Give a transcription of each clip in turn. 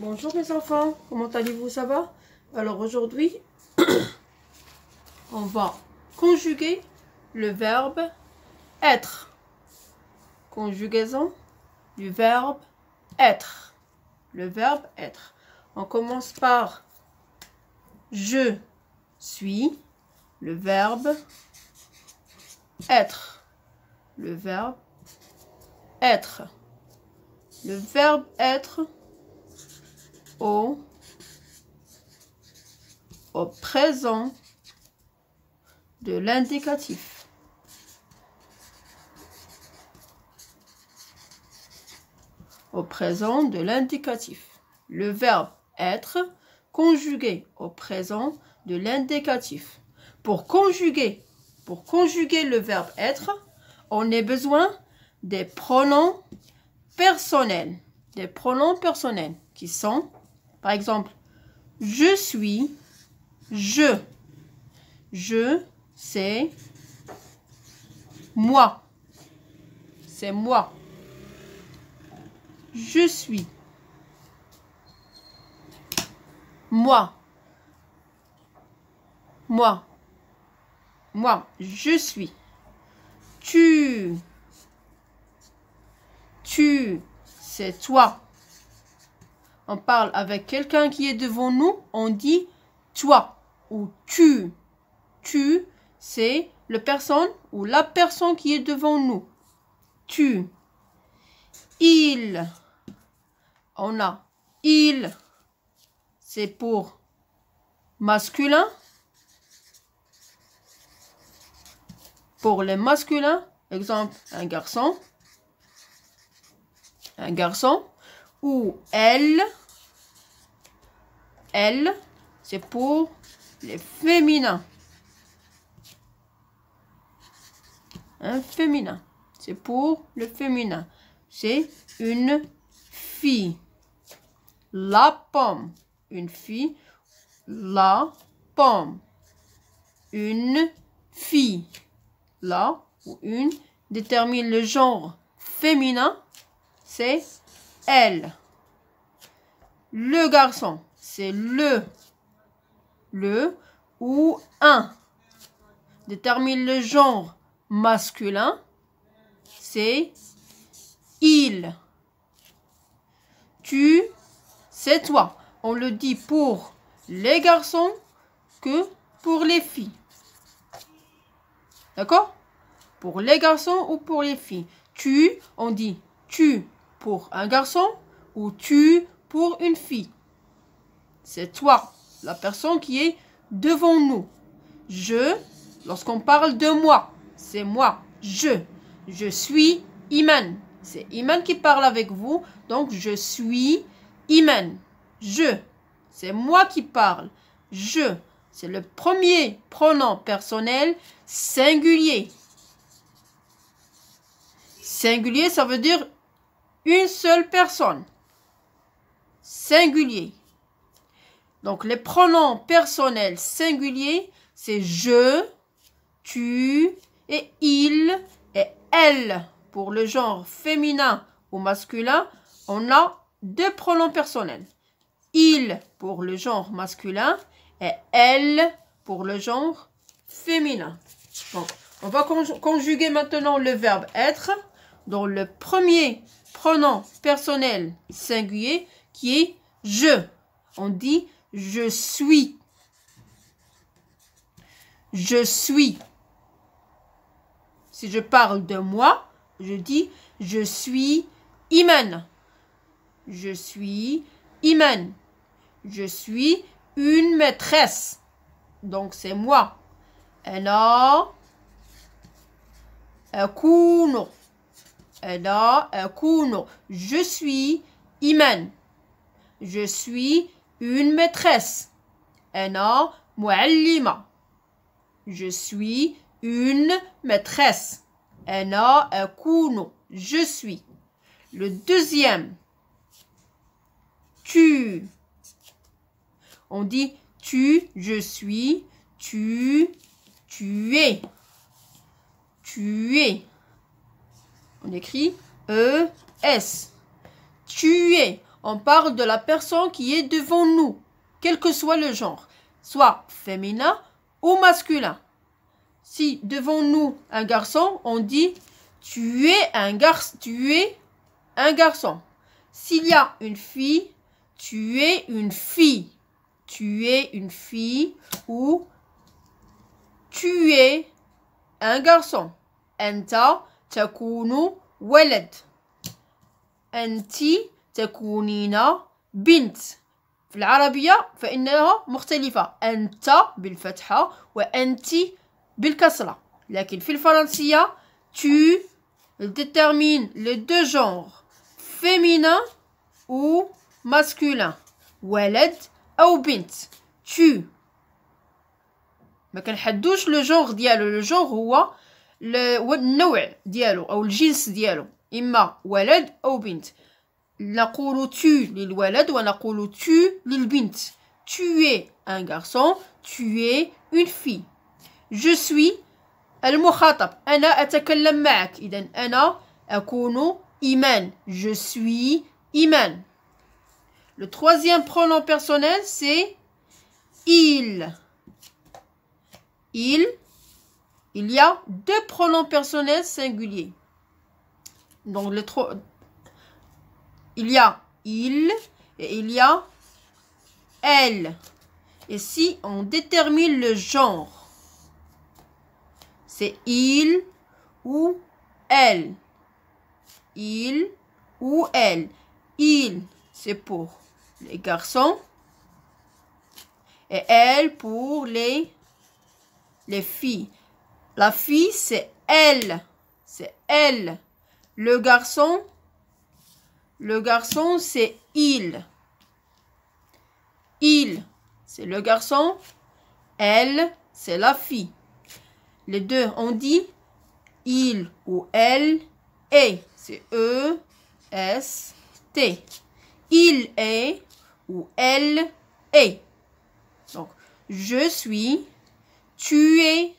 Bonjour mes enfants, comment allez-vous, ça va? Alors aujourd'hui, on va conjuguer le verbe être. Conjugaison du verbe être. Le verbe être. On commence par je suis, le verbe être. Le verbe être. Le verbe être au présent de l'indicatif. Au présent de l'indicatif. Le verbe être conjugué au présent de l'indicatif. Pour conjuguer le verbe être, on a besoin des pronoms personnels. Des pronoms personnels qui sont, par exemple, je suis, je. Je, c'est moi. C'est moi. Je suis. Moi. Moi. Moi. Je suis. Tu. Tu. C'est toi. On parle avec quelqu'un qui est devant nous, on dit toi ou tu. Tu, c'est la personne ou la personne qui est devant nous. Tu. Il. On a il. C'est pour masculin. Pour les masculins, exemple, un garçon. Un garçon. Ou elle. Elle, c'est pour les féminins. Un féminin. C'est pour le féminin. C'est une fille. La pomme. Une fille. La pomme. Une fille. La ou une détermine le genre féminin. C'est elle. Le garçon. C'est le ou un. Détermine le genre masculin, c'est il. Tu, c'est toi. On le dit pour les garçons que pour les filles. D'accord? Pour les garçons ou pour les filles. Tu, on dit tu pour un garçon ou tu pour une fille. C'est toi, la personne qui est devant nous. Je, lorsqu'on parle de moi, c'est moi, je. Je suis Iman. C'est Iman qui parle avec vous, donc je suis Iman. Je, c'est moi qui parle. Je, c'est le premier pronom personnel singulier. Singulier, ça veut dire une seule personne. Singulier. Donc, les pronoms personnels singuliers, c'est je, tu et il et elle. Pour le genre féminin ou masculin, on a deux pronoms personnels. Il pour le genre masculin et elle pour le genre féminin. Bon, on va conjuguer maintenant le verbe être dans le premier pronom personnel singulier qui est je. On dit je suis. Je suis. Si je parle de moi, je dis je suis Iman. Je suis Iman. Je suis une maîtresse. Donc c'est moi. أنا أكون. أنا أكون. Je suis Iman. Je suis une maîtresse. أنا معلمة. Je suis une maîtresse. أنا أكون. Je suis. Le deuxième. Tu. On dit tu, je suis, tu es. Tu es. On écrit E-S. Tu es. on parle de la personne qui est devant nous, quel que soit le genre, soit féminin ou masculin. Si devant nous un garçon, on dit tu es un garçon, tu es un garçon. S'il y a une fille, tu es une fille. Tu es une fille ou tu es un garçon. أنت تكون ولد. أنت تكونين بنت. في العربية فإنها مختلفة. أنت بالفتحة وأنت بالكسرة. لكن في الفرنسية tu détermine les deux genres féminin ou masculin. ولد أو بنت. tu ما كنحدوش لو جونغ ديالو. لو جونغ هو النوع ديالو أو الجنس ديالو، إما ولد أو بنت. نقول tu للولد ونقول tu للبنت. Tu es un garçon, tu es une fille. Je suis المخاطب. أنا أتكلم معك. إذن أنا أكون إيمان. Je suis إيمان. Le troisième pronom personnel, c'est il. Il y a deux pronoms personnels singuliers. Donc, il y a il et il y a elle. Et si on détermine le genre, c'est il ou elle. Il ou elle. Il, c'est pour les garçons. Et elle pour les filles. La fille, c'est elle. C'est elle. Le garçon, c'est il. Il, c'est le garçon. Elle, c'est la fille. Les deux, on dit il ou elle est. C'est E, S, T. Il est ou elle est. Donc, je suis, tu es,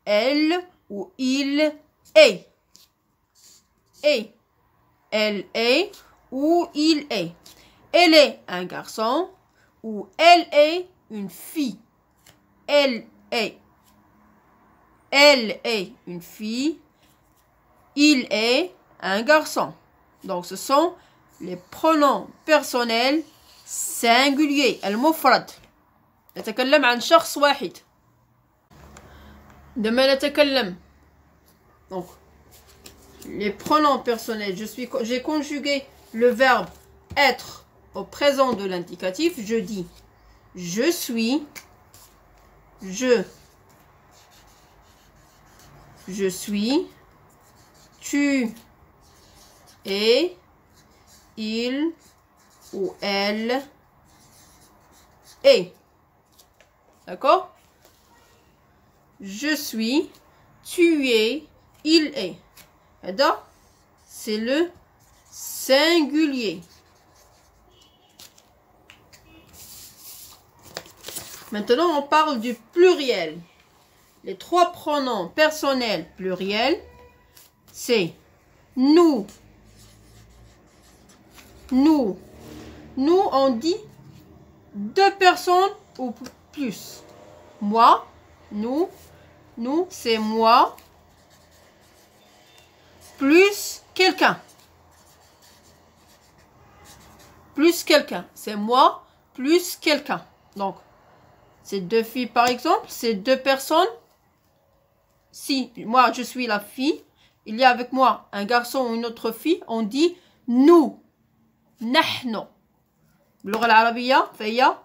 elle ou il est. Et. Elle est ou il est. Elle est un garçon ou elle est une fille. Elle est une fille. Il est un garçon. Donc, ce sont les pronoms personnels singuliers. المفرد. نتكلم عن شخص واحد. عندما نتكلم. Donc, les pronoms personnels. J'ai conjugué le verbe être au présent de l'indicatif. Je dis je suis. Je suis. Tu es. Il ou elle est. D'accord? Je suis, tu es, il est. هذا c'est le singulier. Maintenant, on parle du pluriel. Les trois pronoms personnels pluriels, c'est nous. Nous. Nous, on dit deux personnes ou plus. Moi, nous, c'est moi, plus quelqu'un. Plus quelqu'un. C'est moi, plus quelqu'un. Donc, c'est deux filles par exemple, c'est deux personnes. Si moi, je suis la fille, il y a avec moi un garçon ou une autre fille, on dit nous. نحن. باللغة العربية فهي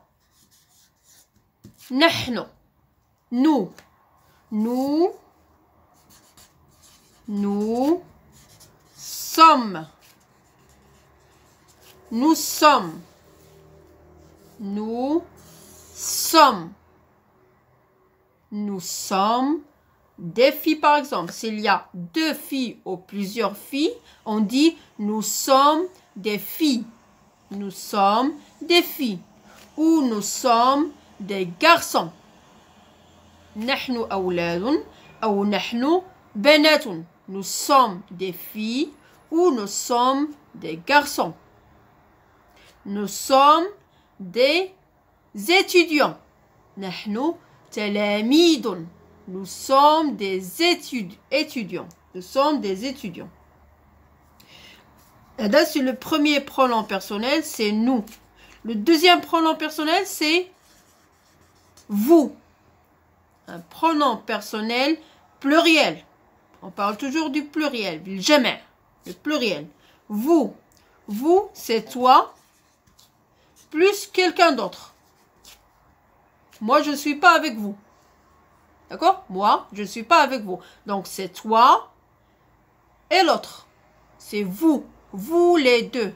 نحن. Nous. Nous sommes. Nous sommes. Nous sommes. Nous sommes des filles par exemple. S'il y a deux filles ou plusieurs filles, on dit nous sommes des filles. Nous sommes des filles. Ou nous sommes des garçons. نحن أولاد أو نحن بنات. Nous sommes des filles ou nous sommes des garçons. Nous sommes des étudiants. نحن تلاميذ. Nous sommes des étudiants. Nous sommes des étudiants. Et là, c'est le premier pronom personnel, c'est nous. Le deuxième pronom personnel, c'est vous. Un pronom personnel pluriel. On parle toujours du pluriel, jamais. Le pluriel. Vous. Vous, c'est toi plus quelqu'un d'autre. Moi, je ne suis pas avec vous. D'accord? Moi, je ne suis pas avec vous. Donc, c'est toi et l'autre. C'est vous. Vous les deux.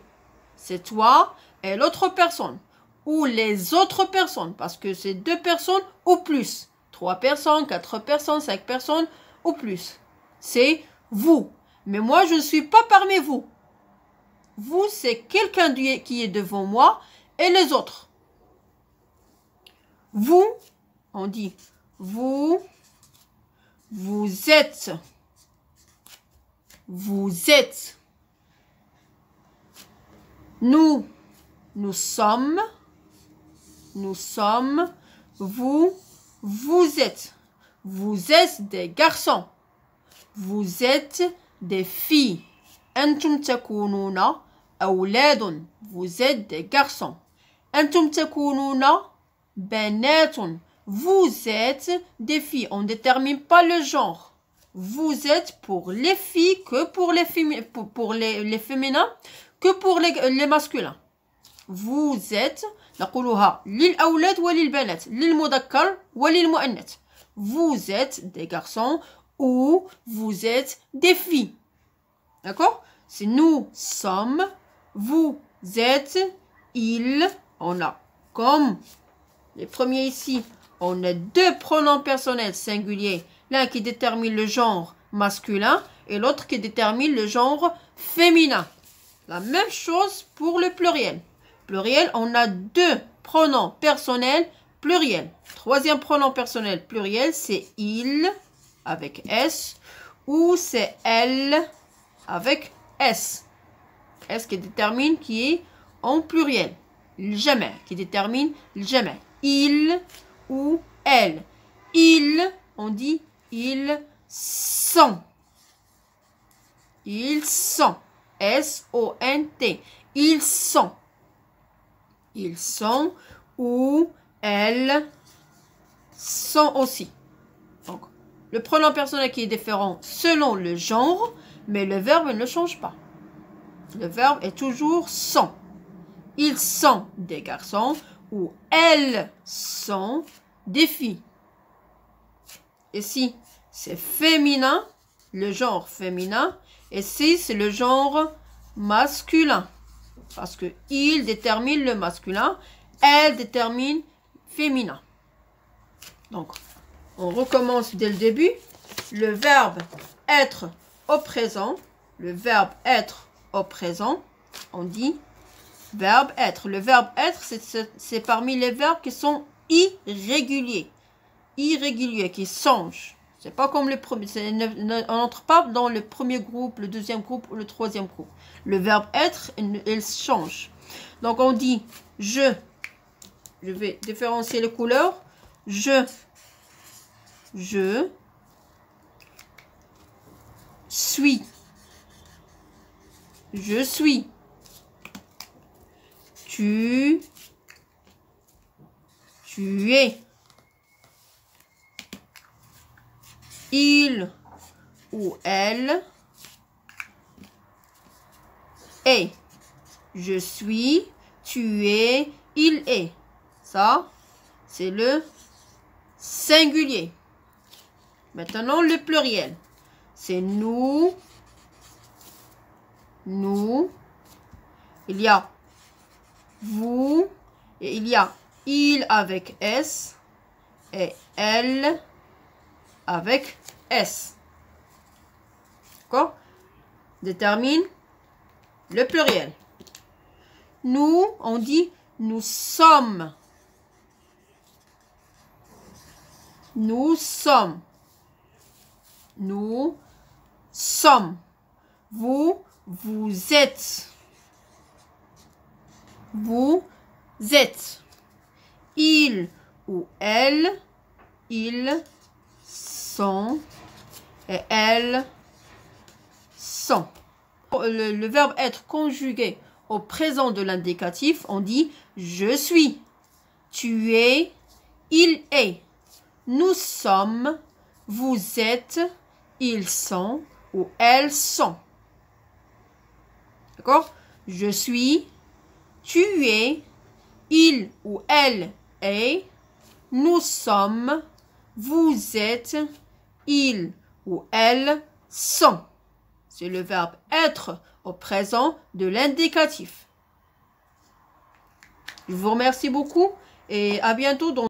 C'est toi et l'autre personne. Ou les autres personnes. Parce que c'est 2 personnes ou plus. 3 personnes, 4 personnes, 5 personnes ou plus. C'est vous. Mais moi, je ne suis pas parmi vous. Vous, c'est quelqu'un qui est devant moi et les autres. Vous, on dit vous, vous êtes. Vous êtes. Nous, nous sommes. Nous sommes. Vous, vous êtes. Vous êtes des garçons. Vous êtes des filles. أنتم تكونون أولاد. Vous êtes des garçons. أنتم تكونون بنات. Vous êtes des filles. On ne détermine pas le genre. Vous êtes pour les filles que pour les féminins que pour les masculins. Vous êtes نقولها للأولاد وللبنات للمذكر وللمؤنث. Vous êtes des garçons ou vous êtes des filles. D'accord? C'est nous sommes, vous êtes, il, on a comme les premiers ici, on a 2 pronoms personnels singuliers. L'un qui détermine le genre masculin et l'autre qui détermine le genre féminin. La même chose pour le pluriel. Pluriel, on a 2 pronoms personnels pluriels. Troisième pronom personnel pluriel, c'est il avec S ou c'est elle avec S. S qui détermine qui est en pluriel. Jamais, qui détermine jamais. Il ou elle. Il, on dit ils sont. Ils sont. S-O-N-T. Ils sont. Ils sont ou elles sont aussi. Donc, le pronom personnel qui est différent selon le genre, mais le verbe ne change pas. Le verbe est toujours sont. Ils sont des garçons ou elles sont des filles. Et si c'est féminin, le genre féminin, et si c'est le genre masculin. Parce que il détermine le masculin, elle détermine féminin. Donc, on recommence dès le début. Le verbe être au présent. Le verbe être au présent. On dit verbe être. Le verbe être, c'est parmi les verbes qui sont irréguliers. Irréguliers, qui changent. C'est pas comme le premier. On n'entre pas dans le premier groupe, le deuxième groupe ou le troisième groupe. Le verbe être, il change. Donc on dit je. Je vais différencier les couleurs. Je suis. Je suis. Tu es. Il ou elle est. Je suis, tu es, il est. Ça, c'est le singulier. Maintenant, le pluriel. C'est nous. Nous. Il y a vous. Et il y a il avec S. Et elle avec S. D'accord? Détermine le pluriel. Nous, on dit nous sommes. Nous sommes. Nous sommes. Vous, vous êtes. vous êtes. Il ou elle, ils sont et elles sont. Le verbe être conjugué au présent de l'indicatif, on dit je suis, tu es, il est, nous sommes, vous êtes, ils sont ou elles sont. D'accord? Je suis, tu es, il ou elle est, nous sommes, vous êtes, ils ou elles sont. C'est le verbe être au présent de l'indicatif. Je vous remercie beaucoup et à bientôt dans